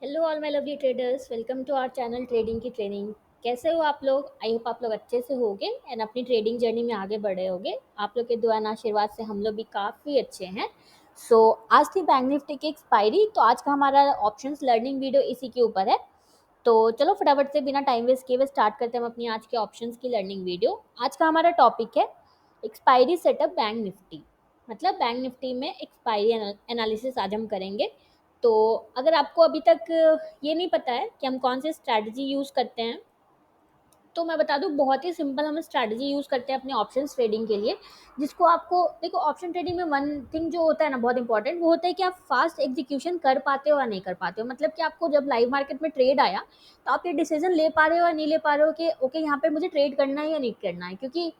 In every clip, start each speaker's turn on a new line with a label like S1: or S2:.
S1: Hello all my lovely traders, welcome to our channel trading की training. कैसे हो आप लोग? आई होप आप लोग अच्छे से होगे एंड अपनी ट्रेडिंग जर्नी में आगे बढ़े होगे। आप लोग के दुआ और आशीर्वाद से हम लोग भी काफ़ी अच्छे हैं। आज थी बैंक निफ्टी की एक्सपायरी, तो आज का हमारा ऑप्शंस लर्निंग वीडियो इसी के ऊपर है। तो चलो फटाफट से बिना टाइम वेस्ट किए हुए स्टार्ट करते हैं हम अपनी आज के ऑप्शंस की लर्निंग वीडियो। आज का हमारा टॉपिक है एक्सपायरी सेटअप बैंक निफ्टी। मतलब बैंक निफ्टी में एक्सपायरी एनालिसिस आज हम करेंगे। तो अगर आपको अभी तक ये नहीं पता है कि हम कौन सी स्ट्रैटेजी यूज़ करते हैं, तो मैं बता दूं, बहुत ही सिंपल हम स्ट्रैटेजी यूज़ करते हैं अपने ऑप्शन ट्रेडिंग के लिए। जिसको आपको देखो, ऑप्शन ट्रेडिंग में वन थिंग जो होता है ना, बहुत इंपॉर्टेंट, वो होता है कि आप फास्ट एग्जीक्यूशन कर पाते हो या नहीं कर पाते हो। मतलब कि आपको जब लाइव मार्केट में ट्रेड आया, तो आप ये डिसीजन ले पा रहे हो या नहीं ले पा रहे हो कि ओके, यहाँ पे मुझे ट्रेड करना है या नहीं करना है। क्योंकि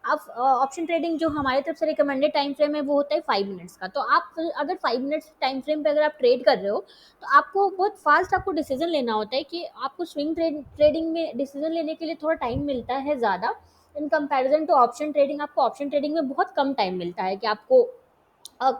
S1: आप ऑप्शन ट्रेडिंग जो हमारी तरफ से रिकमेंडेड टाइम फ्रेम है वो होता है 5 मिनट्स का। तो आप अगर 5 मिनट्स टाइम फ्रेम पे अगर आप ट्रेड कर रहे हो, तो आपको बहुत फास्ट आपको डिसीजन लेना होता है कि आपको स्विंग ट्रेडिंग में डिसीजन लेने के लिए थोड़ा टाइम मिलता है ज़्यादा in comparison to option trading. आपको ऑप्शन ट्रेडिंग में बहुत कम टाइम मिलता है कि आपको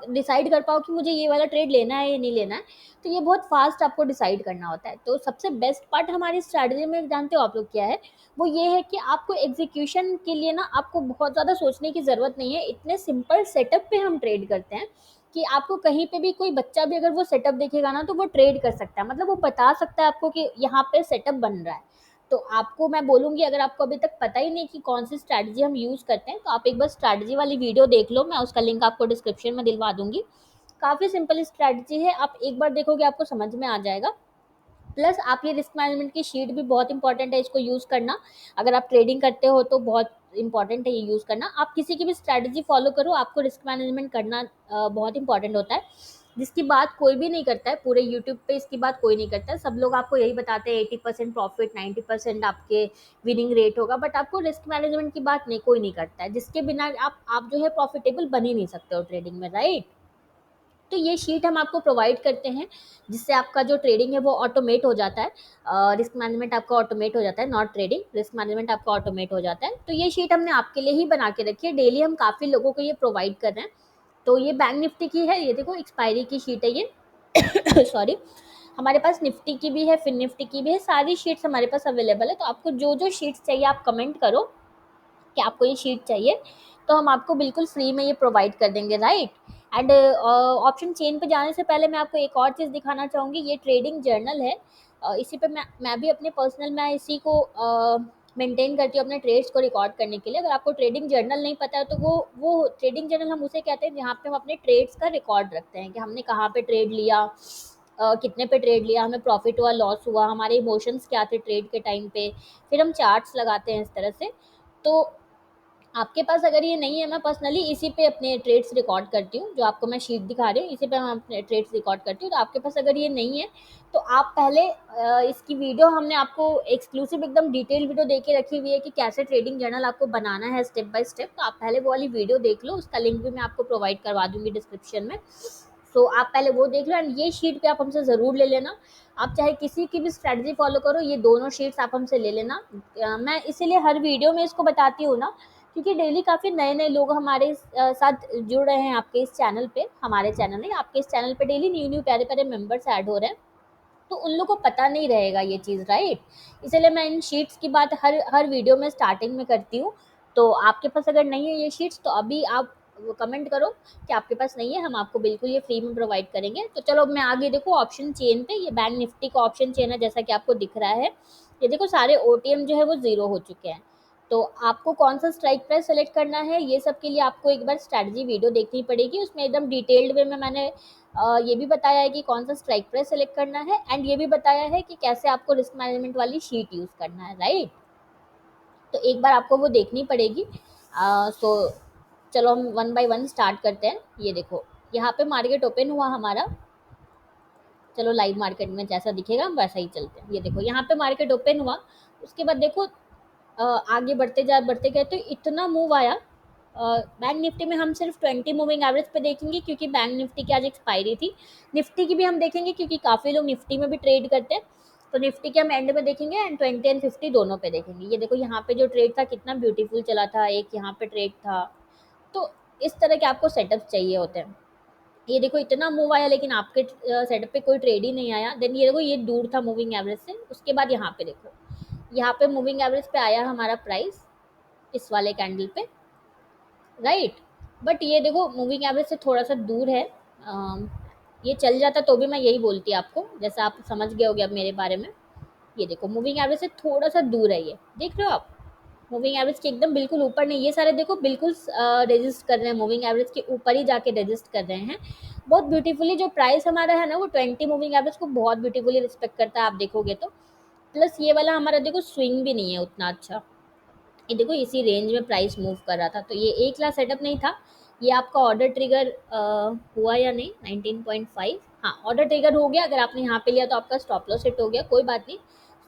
S1: डिसाइड कर पाओ कि मुझे ये वाला ट्रेड लेना है या नहीं लेना है। तो ये बहुत फास्ट आपको डिसाइड करना होता है। तो सबसे बेस्ट पार्ट हमारी स्ट्रैटेजी में जानते हो आप लोग क्या है? वो ये है कि आपको एग्जीक्यूशन के लिए ना आपको बहुत ज़्यादा सोचने की ज़रूरत नहीं है। इतने सिंपल सेटअप पे हम ट्रेड करते हैं कि आपको कहीं पे भी कोई बच्चा भी अगर वो सेटअप देखेगा ना, तो वो ट्रेड कर सकता है। मतलब वो बता सकता है आपको कि यहाँ पे सेटअप बन रहा है। तो आपको मैं बोलूँगी, अगर आपको अभी तक पता ही नहीं कि कौन सी स्ट्रैटेजी हम यूज़ करते हैं, तो आप एक बार स्ट्रैटेजी वाली वीडियो देख लो। मैं उसका लिंक आपको डिस्क्रिप्शन में दिलवा दूँगी। काफ़ी सिंपल स्ट्रैटेजी है, आप एक बार देखोगे आपको समझ में आ जाएगा। प्लस आप ये रिस्क मैनेजमेंट की शीट भी बहुत इंपॉर्टेंट है, इसको यूज़ करना। अगर आप ट्रेडिंग करते हो तो बहुत इंपॉर्टेंट है ये यूज़ करना। आप किसी की भी स्ट्रैटेजी फॉलो करो, आपको रिस्क मैनेजमेंट करना बहुत इंपॉर्टेंट होता है। जिसकी बात कोई भी नहीं करता है पूरे यूट्यूब पे, इसकी बात कोई नहीं करता है। सब लोग आपको यही बताते हैं 80% प्रॉफिट, 90% आपके विनिंग रेट होगा, बट आपको रिस्क मैनेजमेंट की बात नहीं, कोई नहीं करता है। जिसके बिना आप जो है प्रॉफिटेबल बन ही नहीं सकते हो ट्रेडिंग में, राइट? तो ये शीट हम आपको प्रोवाइड करते हैं, जिससे आपका जो ट्रेडिंग है वो ऑटोमेट हो जाता है। रिस्क मैनेजमेंट आपका ऑटोमेट हो जाता है, नॉट ट्रेडिंग, रिस्क मैनेजमेंट आपका ऑटोमेट हो जाता है। तो ये शीट हमने आपके लिए ही बना के रखी है, डेली हम काफ़ी लोगों को ये प्रोवाइड कर रहे हैं। तो ये बैंक निफ्टी की है, ये देखो एक्सपायरी की शीट है ये सॉरी। हमारे पास निफ्टी की भी है, फिन निफ्टी की भी है, सारी शीट्स हमारे पास अवेलेबल है। तो आपको जो जो शीट्स चाहिए आप कमेंट करो कि आपको ये शीट चाहिए, तो हम आपको बिल्कुल फ्री में ये प्रोवाइड कर देंगे, राइट? एंड ऑप्शन चेन पे जाने से पहले मैं आपको एक और चीज़ दिखाना चाहूँगी। ये ट्रेडिंग जर्नल है। इसी पे मैं भी अपने पर्सनल, मैं इसी को मेंटेन करती हूँ अपने ट्रेड्स को रिकॉर्ड करने के लिए। अगर आपको ट्रेडिंग जर्नल नहीं पता है, तो वो ट्रेडिंग जर्नल हम उसे कहते हैं जहाँ पे हम अपने ट्रेड्स का रिकॉर्ड रखते हैं कि हमने कहाँ पे ट्रेड लिया, कितने पे ट्रेड लिया, हमें प्रॉफिट हुआ, लॉस हुआ, हमारे इमोशंस क्या थे ट्रेड के टाइम पे। फिर हम चार्ट्स लगाते हैं इस तरह से। तो आपके पास अगर ये नहीं है, मैं पर्सनली इसी पे अपने ट्रेड्स रिकॉर्ड करती हूँ, जो आपको मैं शीट दिखा रही हूँ इसी पे मैं अपने ट्रेड्स रिकॉर्ड करती हूँ। तो आपके पास अगर ये नहीं है, तो आप पहले इसकी वीडियो हमने आपको एक्सक्लूसिव एकदम डिटेल वीडियो दे के रखी हुई है कि कैसे ट्रेडिंग जर्नल आपको बनाना है स्टेप बाय स्टेप। तो आप पहले वो वाली वीडियो देख लो, उसका लिंक भी मैं आपको प्रोवाइड करवा दूंगी डिस्क्रिप्शन में। सो आप पहले वो देख लो एंड ये शीट पे आप हमसे ज़रूर ले लेना। आप चाहे किसी की भी स्ट्रैटेजी फॉलो करो, ये दोनों शीट्स आप हमसे ले लेना। मैं इसीलिए हर वीडियो में इसको बताती हूँ ना, क्योंकि डेली काफ़ी नए नए लोग हमारे साथ जुड़ रहे हैं आपके इस चैनल पे। हमारे चैनल नहीं, आपके इस चैनल पे डेली न्यू न्यू प्यारे प्यारे मेंबर्स ऐड हो रहे हैं। तो उन लोगों को पता नहीं रहेगा ये चीज़, राइट? इसलिए मैं इन शीट्स की बात हर हर वीडियो में स्टार्टिंग में करती हूँ। तो आपके पास अगर नहीं है ये शीट्स, तो अभी आप कमेंट करो कि आपके पास नहीं है, हम आपको बिल्कुल ये फ्री में प्रोवाइड करेंगे। तो चलो अब मैं आगे देखो ऑप्शन चेन पे, ये बैंक निफ्टी का ऑप्शन चेन है जैसा कि आपको दिख रहा है। ये देखो सारे ओटीएम जो है वो ज़ीरो हो चुके हैं। तो आपको कौन सा स्ट्राइक प्राइस सेलेक्ट करना है, ये सब के लिए आपको एक बार स्ट्रैटेजी वीडियो देखनी पड़ेगी। उसमें एकदम डिटेल्ड वे में मैंने ये भी बताया है कि कौन सा स्ट्राइक प्राइस सेलेक्ट करना है, एंड ये भी बताया है कि कैसे आपको रिस्क मैनेजमेंट वाली शीट यूज़ करना है, राइट? तो एक बार आपको वो देखनी पड़ेगी। सो चलो हम वन बाय वन स्टार्ट करते हैं। ये देखो, यहाँ पे मार्केट ओपन हुआ हमारा। चलो लाइव मार्केट में जैसा दिखेगा हम वैसा ही चलते हैं। ये देखो यहाँ पे मार्केट ओपन हुआ, उसके बाद देखो आगे बढ़ते गए तो इतना मूव आया। बैंक निफ्टी में हम सिर्फ 20 मूविंग एवरेज पे देखेंगे, क्योंकि बैंक निफ्टी की आज एक्सपायरी थी। निफ्टी की भी हम देखेंगे क्योंकि काफ़ी लोग निफ्टी में भी ट्रेड करते हैं। तो निफ्टी के हम एंड में देखेंगे एंड 20 एंड 50 दोनों पे देखेंगे। ये देखो यहाँ पे जो ट्रेड था कितना ब्यूटीफुल चला था, एक यहाँ पे ट्रेड था। तो इस तरह के आपको सेटअप चाहिए होते हैं। ये देखो इतना मूव आया लेकिन आपके सेटअप पे कोई ट्रेड ही नहीं आया। देन ये देखो ये दूर था मूविंग एवरेज से। उसके बाद यहाँ पे देखो, यहाँ पे मूविंग एवरेज पे आया हमारा प्राइस इस वाले कैंडल पे, राइट। बट ये देखो मूविंग एवरेज से थोड़ा सा दूर है। अम, ये चल जाता तो भी मैं यही बोलती आपको, जैसा आप समझ गए होगे अब मेरे बारे में। ये देखो मूविंग एवरेज से थोड़ा सा दूर है, ये देख रहे हो आप। मूविंग एवरेज के एकदम बिल्कुल ऊपर नहीं, ये सारे देखो बिल्कुल रेजिस्ट कर रहे हैं, मूविंग एवरेज के ऊपर ही जाके रेजिस्ट कर रहे हैं। बहुत ब्यूटीफुली जो प्राइस हमारा है ना, वो 20 मूविंग एवरेज को बहुत ब्यूटीफुली रिस्पेक्ट करता है, आप देखोगे तो। प्लस ये वाला हमारा देखो स्विंग भी नहीं है उतना अच्छा। ये देखो इसी रेंज में प्राइस मूव कर रहा था, तो ये एक लाख सेटअप नहीं था। ये आपका ऑर्डर ट्रिगर हुआ या नहीं, 19.5। हाँ ऑर्डर ट्रिगर हो गया। अगर आपने यहाँ पे लिया तो आपका स्टॉप लॉस हिट हो गया, कोई बात नहीं।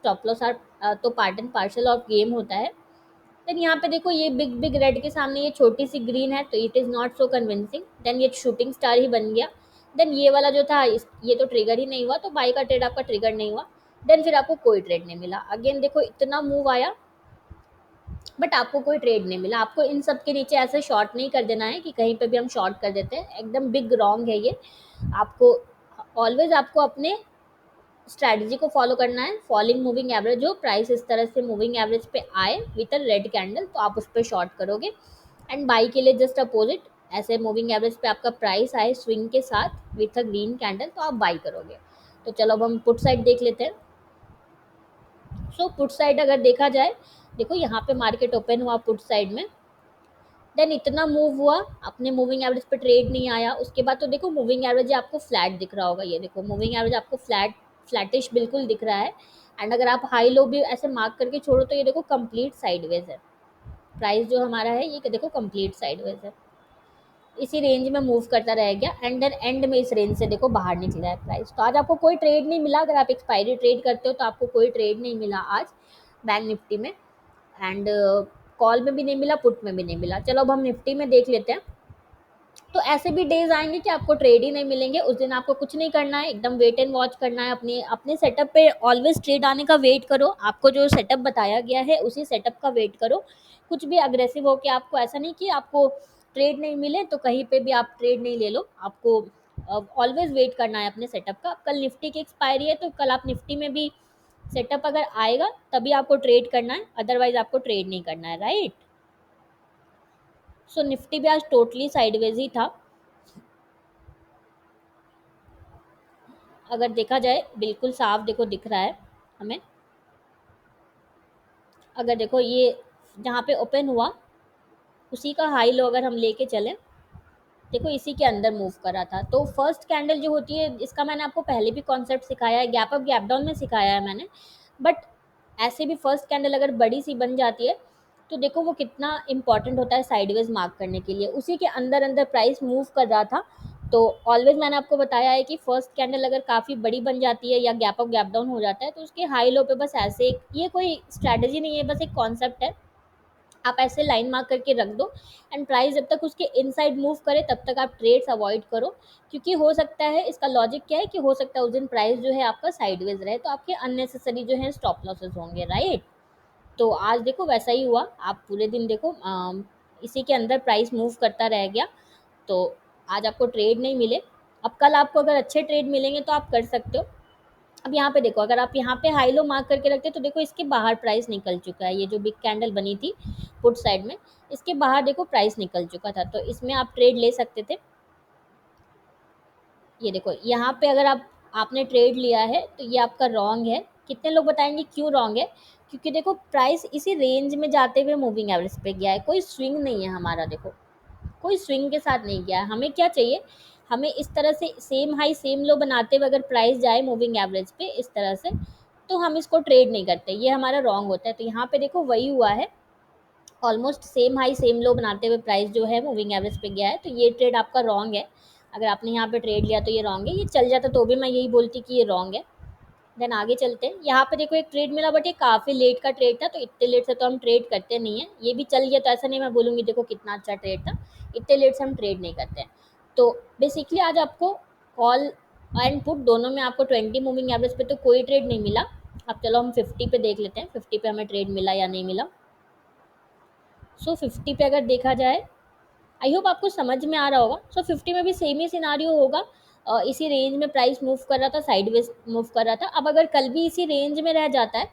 S1: स्टॉप लॉस आर तो part and parcel of game होता है। देन यहाँ पे देखो ये बिग बिग रेड के सामने ये छोटी सी ग्रीन है, तो it is not so convincing. Then ये शूटिंग स्टार ही बन गया। देन ये वाला जो था ये तो ट्रिगर ही नहीं हुआ, तो बाई का ट्रेड आपका ट्रिगर नहीं हुआ। देन फिर आपको कोई ट्रेड नहीं मिला। अगेन देखो इतना मूव आया बट आपको कोई ट्रेड नहीं मिला। आपको इन सब के नीचे ऐसे शॉर्ट नहीं कर देना है कि कहीं पे भी हम शॉर्ट कर देते हैं, एकदम बिग रॉन्ग है ये। आपको ऑलवेज आपको अपने स्ट्रैटेजी को फॉलो करना है। फॉलिंग मूविंग एवरेज हो, प्राइस इस तरह से मूविंग एवरेज पे आए विद अ रेड कैंडल, तो आप उस पर शॉर्ट करोगे। एंड बाई के लिए जस्ट अपोजिट, ऐसे मूविंग एवरेज पे आपका प्राइस आए स्विंग के साथ विथ अ ग्रीन कैंडल, तो आप बाई करोगे। तो चलो अब हम पुट साइड देख लेते हैं। सो पुट साइड अगर देखा जाए, देखो यहाँ पे मार्केट ओपन हुआ पुट साइड में। देन इतना मूव हुआ, अपने मूविंग एवरेज पे ट्रेड नहीं आया। उसके बाद तो देखो मूविंग एवरेज आपको फ्लैट दिख रहा होगा, ये देखो मूविंग एवरेज आपको फ्लैटिश बिल्कुल दिख रहा है। एंड अगर आप हाई लो भी ऐसे मार्क करके छोड़ो तो ये देखो कंप्लीट साइडवेज है। प्राइस जो हमारा है ये देखो कंप्लीट साइडवेज है, इसी रेंज में मूव करता रह गया। एंड देन एंड में इस रेंज से देखो बाहर निकला है प्राइस। तो आज आपको कोई ट्रेड नहीं मिला। अगर आप एक्सपायरी ट्रेड करते हो तो आपको कोई ट्रेड नहीं मिला आज बैंक निफ्टी में। एंड कॉल में भी नहीं मिला, पुट में भी नहीं मिला। चलो अब हम निफ्टी में देख लेते हैं। तो ऐसे भी डेज आएंगे कि आपको ट्रेड ही नहीं मिलेंगे। उस दिन आपको कुछ नहीं करना है, एकदम वेट एंड वॉच करना है। अपने अपने सेटअप पे ऑलवेज ट्रेड आने का वेट करो। आपको जो सेटअप बताया गया है उसी सेटअप का वेट करो। कुछ भी अग्रेसिव हो के आपको ऐसा नहीं कि आपको ट्रेड नहीं मिले तो कहीं पे भी आप ट्रेड नहीं ले लो। आपको ऑलवेज वेट करना है अपने सेटअप का। कल निफ्टी की एक्सपायरी है तो कल आप निफ्टी में भी सेटअप अगर आएगा तभी आपको ट्रेड करना है, अदरवाइज आपको ट्रेड नहीं करना है, राइट। सो निफ्टी भी आज टोटली साइडवेज ही था। अगर देखा जाए बिल्कुल साफ देखो दिख रहा है हमें। अगर देखो ये जहाँ पे ओपन हुआ उसी का हाई लो अगर हम लेके चलें, देखो इसी के अंदर मूव कर रहा था। तो फर्स्ट कैंडल जो होती है, इसका मैंने आपको पहले भी कॉन्सेप्ट सिखाया है, गैप अप गैप डाउन में सिखाया है मैंने। बट ऐसे भी फर्स्ट कैंडल अगर बड़ी सी बन जाती है तो देखो वो कितना इंपॉर्टेंट होता है साइडवेज मार्क करने के लिए। उसी के अंदर अंदर प्राइस मूव कर रहा था। तो ऑलवेज मैंने आपको बताया है कि फर्स्ट कैंडल अगर काफ़ी बड़ी बन जाती है या गैप अप गैप डाउन हो जाता है तो उसके हाई लो पे बस ऐसे ये कोई स्ट्रैटेजी नहीं है, बस एक कॉन्सेप्ट है। आप ऐसे लाइन मार्क करके रख दो। एंड प्राइस जब तक उसके इनसाइड मूव करे तब तक आप ट्रेड्स अवॉइड करो। क्योंकि हो सकता है, इसका लॉजिक क्या है कि हो सकता है उस दिन प्राइस जो है आपका साइडवेज रहे तो आपके अननेसेसरी जो है स्टॉप लॉसेस होंगे, राइट। तो आज देखो वैसा ही हुआ। आप पूरे दिन देखो इसी के अंदर प्राइस मूव करता रह गया। तो आज आपको ट्रेड नहीं मिले। अब कल आपको अगर अच्छे ट्रेड मिलेंगे तो आप कर सकते हो। अब यहाँ पे देखो, अगर आप यहाँ पे हाई लो मार्क करके रखते तो देखो इसके बाहर प्राइस निकल चुका है। ये जो बिग कैंडल बनी थी पुट साइड में, इसके बाहर देखो प्राइस निकल चुका था, तो इसमें आप ट्रेड ले सकते थे। ये देखो यहाँ पे अगर आपने ट्रेड लिया है तो ये आपका रॉन्ग है। कितने लोग बताएंगे क्यों रॉन्ग है? क्योंकि देखो प्राइस इसी रेंज में जाते हुए मूविंग एवरेज पे गया है, कोई स्विंग नहीं है हमारा। देखो कोई स्विंग के साथ नहीं गया है। हमें क्या चाहिए? हमें इस तरह से सेम हाई सेम लो बनाते हुए अगर प्राइस जाए मूविंग एवरेज पे इस तरह से, तो हम इसको ट्रेड नहीं करते, ये हमारा रॉन्ग होता है। तो यहाँ पे देखो वही हुआ है, ऑलमोस्ट सेम हाई सेम लो बनाते हुए प्राइस जो है मूविंग एवरेज पे गया है, तो ये ट्रेड आपका रॉन्ग है। अगर आपने यहाँ पे ट्रेड लिया तो ये रॉन्ग है। ये चल जाता तो भी मैं यही बोलती कि ये रॉन्ग है। देन आगे चलते हैं। यहाँ पे देखो एक ट्रेड मिला बट ये काफ़ी लेट का ट्रेड था, तो इतने लेट से तो हम ट्रेड करते नहीं है। ये भी चल गया तो ऐसा नहीं मैं बोलूँगी देखो कितना अच्छा ट्रेड था, इतने लेट से हम ट्रेड नहीं करते हैं। तो बेसिकली आज आपको कॉल एंड पुट दोनों में आपको 20 मूविंग एवरेज पे तो कोई ट्रेड नहीं मिला। अब चलो हम 50 पे देख लेते हैं, 50 पे हमें ट्रेड मिला या नहीं मिला। सो 50 पे अगर देखा जाए आई होप आपको समझ में आ रहा होगा। सो 50 में भी सेम ही सिनारियो होगा। इसी रेंज में प्राइस मूव कर रहा था, साइडवेज मूव कर रहा था। अब अगर कल भी इसी रेंज में रह जाता है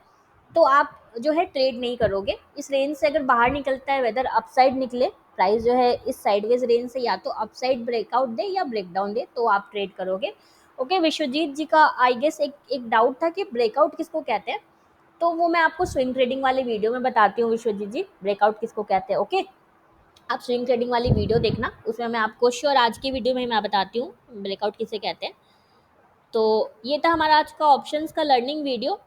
S1: तो आप जो है ट्रेड नहीं करोगे। इस रेंज से अगर बाहर निकलता है, वेदर अपसाइड निकले, प्राइस जो है इस साइडवेज रेंज से या तो अपसाइड ब्रेकआउट दे या ब्रेकडाउन दे, तो आप ट्रेड करोगे। ओके, विश्वजीत जी का आई गेस एक डाउट था कि ब्रेकआउट किसको कहते हैं, तो वो मैं आपको स्विंग ट्रेडिंग वाले वीडियो में बताती हूँ विश्वजीत जी, ब्रेकआउट किसको कहते हैं। ओके, आप स्विंग ट्रेडिंग वाली वीडियो देखना, उसमें मैं आपको श्योर आज की वीडियो में मैं बताती हूँ ब्रेकआउट किसे कहते हैं। तो ये था हमारा आज का ऑप्शंस का लर्निंग वीडियो।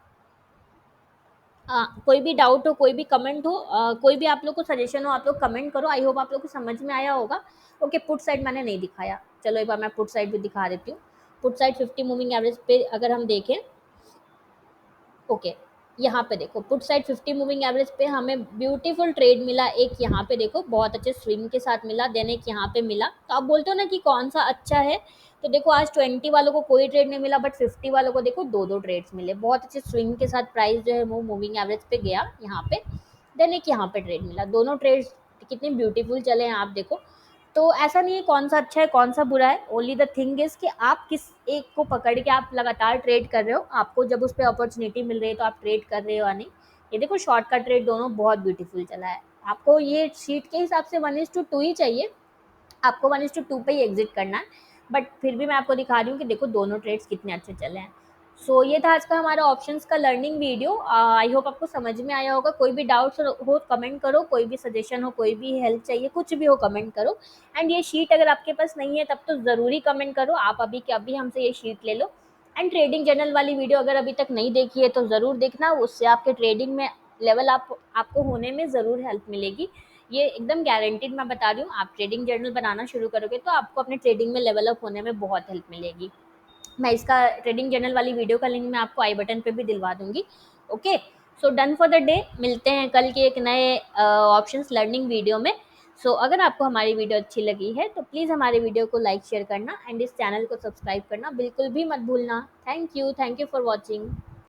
S1: कोई भी डाउट हो, कोई भी कमेंट हो, कोई भी आप लोग को सजेशन हो, आप लोग कमेंट करो। आई होप आप लोग को समझ में आया होगा। ओके, पुट साइड मैंने नहीं दिखाया, चलो एक बार मैं पुट साइड भी दिखा देती हूँ। पुट साइड 50 मूविंग एवरेज पे अगर हम देखें, ओके, यहाँ पे देखो पुट साइड 50 मूविंग एवरेज पे हमें ब्यूटीफुल ट्रेड मिला। एक यहाँ पे देखो बहुत अच्छे स्विंग के साथ मिला, देन एक यहाँ पे मिला। तो आप बोलते हो ना कि कौन सा अच्छा है, तो देखो आज 20 वालों को कोई ट्रेड नहीं मिला, बट 50 वालों को देखो दो दो ट्रेड्स मिले। बहुत अच्छे स्विंग के साथ प्राइस जो है वो मूविंग एवरेज पे गया यहाँ पे, देन एक यहाँ पे ट्रेड मिला। दोनों ट्रेड्स कितने ब्यूटीफुल चले हैं आप देखो। तो ऐसा नहीं है कौन सा अच्छा है कौन सा बुरा है, ओनली द थिंग इज कि आप किस एक को पकड़ के आप लगातार ट्रेड कर रहे हो। आपको जब उस पर अपॉर्चुनिटी मिल रही है तो आप ट्रेड कर रहे हो या नहीं। ये देखो शॉर्ट का ट्रेड दोनों बहुत ब्यूटीफुल चला है। आपको ये शीट के हिसाब से 1:2 ही चाहिए, आपको 1:2 पे ही एग्जिट करना है, बट फिर भी मैं आपको दिखा रही हूँ कि देखो दोनों ट्रेड्स कितने अच्छे चले हैं। सो ये था आज का हमारा ऑप्शंस का लर्निंग वीडियो। आई होप आपको समझ में आया होगा। कोई भी डाउट्स हो कमेंट करो, कोई भी सजेशन हो, कोई भी हेल्प चाहिए, कुछ भी हो कमेंट करो। एंड ये शीट अगर आपके पास नहीं है तब तो ज़रूरी कमेंट करो, आप अभी के अभी हमसे ये शीट ले लो। एंड ट्रेडिंग जर्नल वाली वीडियो अगर अभी तक नहीं देखी है तो ज़रूर देखना, उससे आपके ट्रेडिंग में लेवल आपको होने में ज़रूर हेल्प मिलेगी। ये एकदम गारंटीड मैं बता रही हूँ। आप ट्रेडिंग जर्नल बनाना शुरू करोगे तो आपको अपने ट्रेडिंग में लेवल अप होने में बहुत हेल्प मिलेगी। मैं इसका ट्रेडिंग जर्नल वाली वीडियो का लिंक मैं आपको आई बटन पे भी दिलवा दूंगी। Okay, so done for the day. मिलते हैं कल के एक नए ऑप्शंस लर्निंग वीडियो में। सो अगर आपको हमारी वीडियो अच्छी लगी है तो प्लीज़ हमारे वीडियो को लाइक शेयर करना एंड इस चैनल को सब्सक्राइब करना बिल्कुल भी मत भूलना। Thank you for watching.